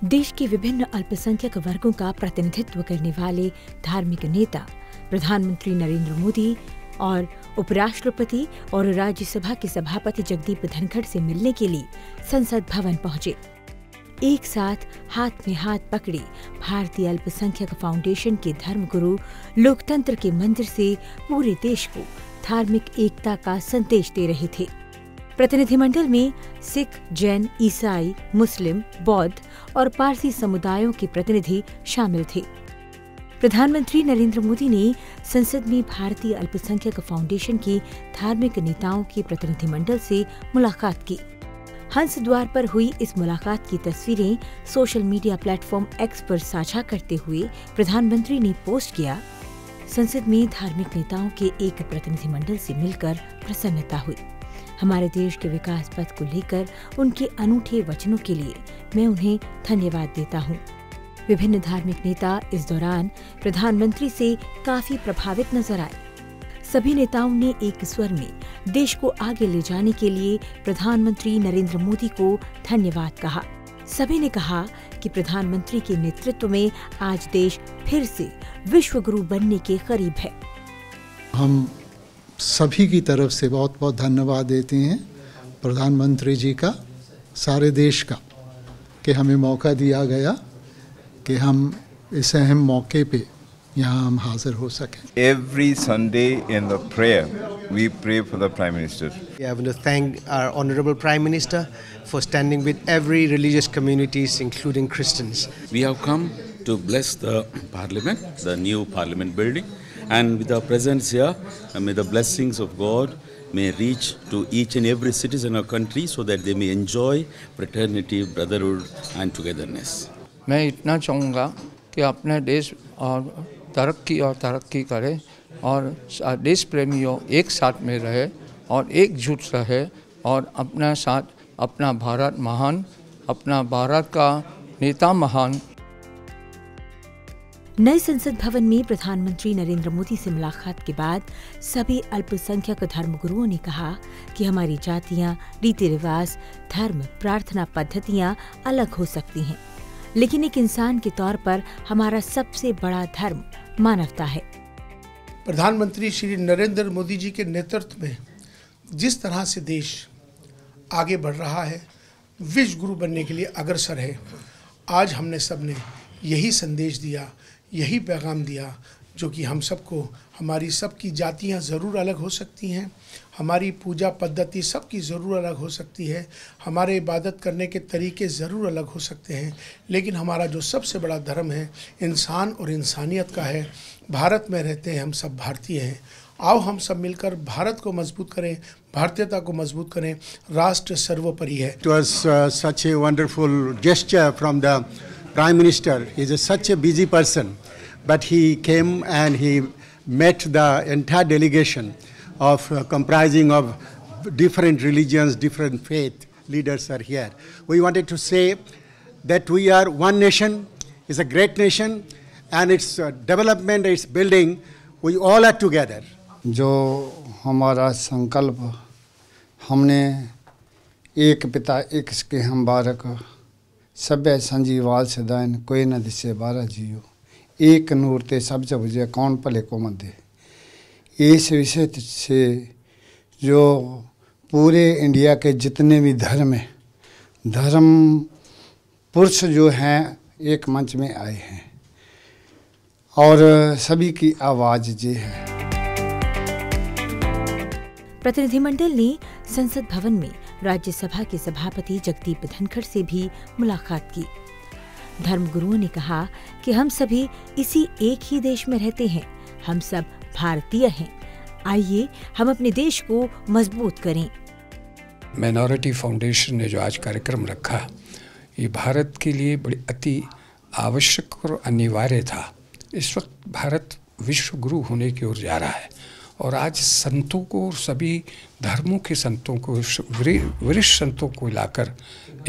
देश के विभिन्न अल्पसंख्यक वर्गों का प्रतिनिधित्व करने वाले धार्मिक नेता प्रधानमंत्री नरेंद्र मोदी और उपराष्ट्रपति और राज्यसभा के सभापति जगदीप धनखड़ से मिलने के लिए संसद भवन पहुंचे। एक साथ हाथ में हाथ पकड़े भारतीय अल्पसंख्यक फाउंडेशन के धर्मगुरु लोकतंत्र के मंदिर से पूरे देश को धार्मिक एकता का संदेश दे रहे थे। प्रतिनिधिमंडल में सिख, जैन, ईसाई, मुस्लिम, बौद्ध और पारसी समुदायों के प्रतिनिधि शामिल थे। प्रधानमंत्री नरेंद्र मोदी ने संसद में भारतीय अल्पसंख्यक फाउंडेशन के धार्मिक नेताओं के प्रतिनिधिमंडल से मुलाकात की। हंस द्वार पर हुई इस मुलाकात की तस्वीरें सोशल मीडिया प्लेटफॉर्म एक्स पर साझा करते हुए प्रधानमंत्री ने पोस्ट किया, संसद में धार्मिक नेताओं के एक प्रतिनिधिमंडल से मिलकर प्रसन्नता हुई। हमारे देश के विकास पथ को लेकर उनके अनूठे वचनों के लिए मैं उन्हें धन्यवाद देता हूँ। विभिन्न धार्मिक नेता इस दौरान प्रधानमंत्री से काफी प्रभावित नजर आए। सभी नेताओं ने एक स्वर में देश को आगे ले जाने के लिए प्रधानमंत्री नरेंद्र मोदी को धन्यवाद कहा। सभी ने कहा कि प्रधानमंत्री के नेतृत्व में आज देश फिर से विश्व गुरु बनने के करीब है। हम सभी की तरफ से बहुत बहुत धन्यवाद देते हैं प्रधानमंत्री जी का, सारे देश का, कि हमें मौका दिया गया कि हम इस अहम मौके पे यहाँ हम हाजिर हो सकें। Every Sunday in the prayer, we pray for the Prime Minister. I want to thank our Honorable Prime Minister for standing with every religious communities, including Christians. We have come to bless the Parliament, the new Parliament building, and with our presence here, may the blessings of God may reach to each and every citizen of our country so that they may enjoy fraternity, brotherhood and togetherness. मैं इतना चाहूँगा कि अपने देश और तरक्की करे और देश प्रेमियों एक साथ में रहे और एकजुट रहे और अपना साथ अपना भारत महान, अपना भारत का नेता महान। नए संसद भवन में प्रधानमंत्री नरेंद्र मोदी से मुलाकात के बाद सभी अल्पसंख्यक धर्मगुरुओं ने कहा कि हमारी जातियां, रीति रिवाज, धर्म, प्रार्थना पद्धतियां अलग हो सकती हैं, लेकिन एक इंसान के तौर पर हमारा सबसे बड़ा धर्म मानवता है। प्रधानमंत्री श्री नरेंद्र मोदी जी के नेतृत्व में जिस तरह से देश आगे बढ़ रहा है, विश्व गुरु बनने के लिए अग्रसर है, आज हमने सबने यही संदेश दिया, यही पैगाम दिया, जो कि हम सबको, हमारी सबकी जातियां ज़रूर अलग हो सकती हैं, हमारी पूजा पद्धति सबकी ज़रूर अलग हो सकती है, हमारे इबादत करने के तरीके ज़रूर अलग हो सकते हैं, लेकिन हमारा जो सबसे बड़ा धर्म है इंसान और इंसानियत का है। भारत में रहते हैं, हम सब भारतीय हैं। आओ हम सब मिलकर भारत को मजबूत करें, भारतीयता को मजबूत करें। राष्ट्र सर्वोपरि है। It was such a wonderful gesture from the Prime Minister. He is such a busy person, but he came and he met the entire delegation of comprising of different religions, different faith leaders are here. We wanted to say that we are one nation, is a great nation, and its development, its building, we all are together. जो हमारा संकल्प, हमने एक पिता एक के हम बारक, सभ्य संजीवाल सदान कोई न दिसे बारह जियो, एक नूर ते सब जब बुझे कौन भले को मदे। इस विषय से जो पूरे इंडिया के जितने भी धर्म हैं, धर्म पुरुष जो हैं एक मंच में आए हैं और सभी की आवाज़ ये है। प्रतिनिधिमंडल ने संसद भवन में राज्यसभा के सभापति जगदीप धनखड़ से भी मुलाकात की। धर्मगुरुओं ने कहा कि हम सभी इसी एक ही देश में रहते हैं, हम सब भारतीय हैं। आइए हम अपने देश को मजबूत करें। माइनॉरिटी फाउंडेशन ने जो आज कार्यक्रम रखा, ये भारत के लिए बड़ी अति आवश्यक और अनिवार्य था। इस वक्त भारत विश्व गुरु होने की ओर जा रहा है और आज संतों को, सभी धर्मों के संतों को, वरिष्ठ संतों को लाकर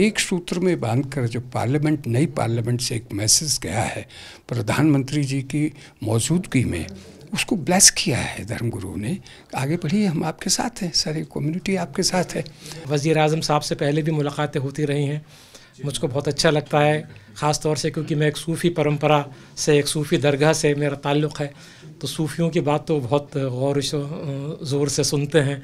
एक सूत्र में बांधकर जो पार्लियामेंट, नई पार्लियामेंट से एक मैसेज गया है प्रधानमंत्री जी की मौजूदगी में, उसको ब्लेस किया है धर्मगुरुओं ने। आगे बढ़िए, हम आपके साथ हैं, सारी कम्युनिटी आपके साथ है। वज़ीर आज़म साहब से पहले भी मुलाकातें होती रही हैं। मुझको बहुत अच्छा लगता है, ख़ास तौर से क्योंकि मैं एक सूफ़ी परंपरा से, एक सूफ़ी दरगाह से मेरा ताल्लुक़ है, तो सूफ़ियों की बात तो बहुत गौर ज़ोर से सुनते हैं।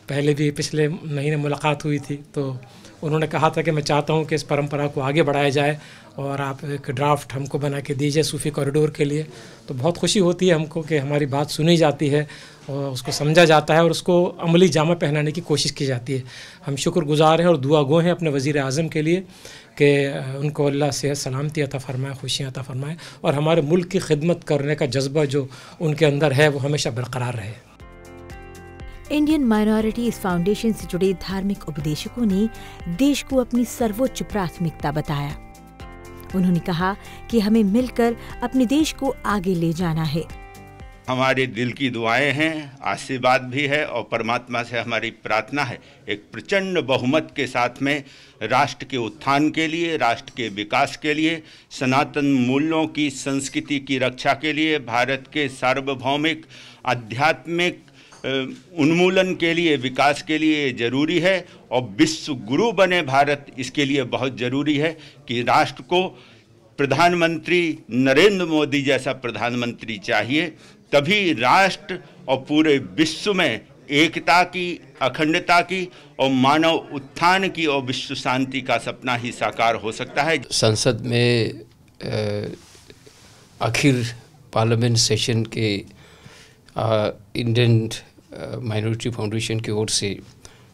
पहले भी पिछले महीने मुलाकात हुई थी, तो उन्होंने कहा था कि मैं चाहता हूँ कि इस परंपरा को आगे बढ़ाया जाए और आप एक ड्राफ्ट हमको बना के दीजिए सूफ़ी कॉरिडोर के लिए। तो बहुत खुशी होती है हमको कि हमारी बात सुनी जाती है और उसको समझा जाता है और उसको अमली जामा पहनाने की कोशिश की जाती है। हम शुक्रगुज़ार हैं और दुआ गो हैं अपने वज़ीर आज़म के लिए कि उनको अल्लाह सेहत सलामती अता फ़रमाए, खुशियाँ अता फ़रमाए और हमारे मुल्क की खिदमत करने का जज्बा जो उनके अंदर है वो हमेशा बरकरार रहे। इंडियन माइनॉरिटीज़ फाउंडेशन से जुड़े धार्मिक उपदेशकों ने देश को अपनी सर्वोच्च प्राथमिकता बताया। उन्होंने कहा कि हमें मिलकर अपने देश को आगे ले जाना है। हमारे दिल की दुआएं हैं, आशीर्वाद भी है और परमात्मा से हमारी प्रार्थना है एक प्रचंड बहुमत के साथ में राष्ट्र के उत्थान के लिए, राष्ट्र के विकास के लिए, सनातन मूल्यों की संस्कृति की रक्षा के लिए, भारत के सार्वभौमिक आध्यात्मिक उन्मूलन के लिए, विकास के लिए ज़रूरी है और विश्व गुरु बने भारत, इसके लिए बहुत ज़रूरी है कि राष्ट्र को प्रधानमंत्री नरेंद्र मोदी जैसा प्रधानमंत्री चाहिए। तभी राष्ट्र और पूरे विश्व में एकता की, अखंडता की और मानव उत्थान की और विश्व शांति का सपना ही साकार हो सकता है। संसद में आखिर पार्लियामेंट सेशन के इंडियन माइनॉरिटी फाउंडेशन की ओर से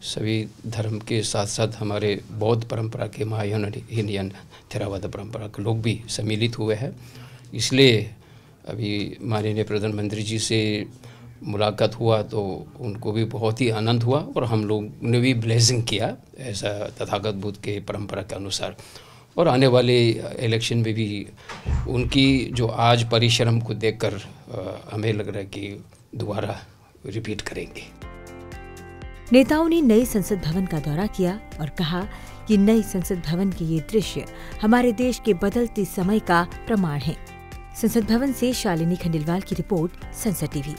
सभी धर्म के साथ साथ हमारे बौद्ध परंपरा के महायान थेरावाद परंपरा के लोग भी सम्मिलित हुए हैं। इसलिए अभी माननीय प्रधानमंत्री जी से मुलाकात हुआ तो उनको भी बहुत ही आनंद हुआ और हम लोग ने भी ब्लेसिंग किया ऐसा तथागत बुद्ध के परंपरा के अनुसार। और आने वाले इलेक्शन में भी उनकी जो आज परिश्रम को देखकर हमें लग रहा है कि दोबारा रिपीट करेंगे। नेताओं ने नए संसद भवन का दौरा किया और कहा कि नए संसद भवन के ये दृश्य हमारे देश के बदलते समय का प्रमाण है। संसद भवन से शालिनी खंडेलवाल की रिपोर्ट, संसद टीवी।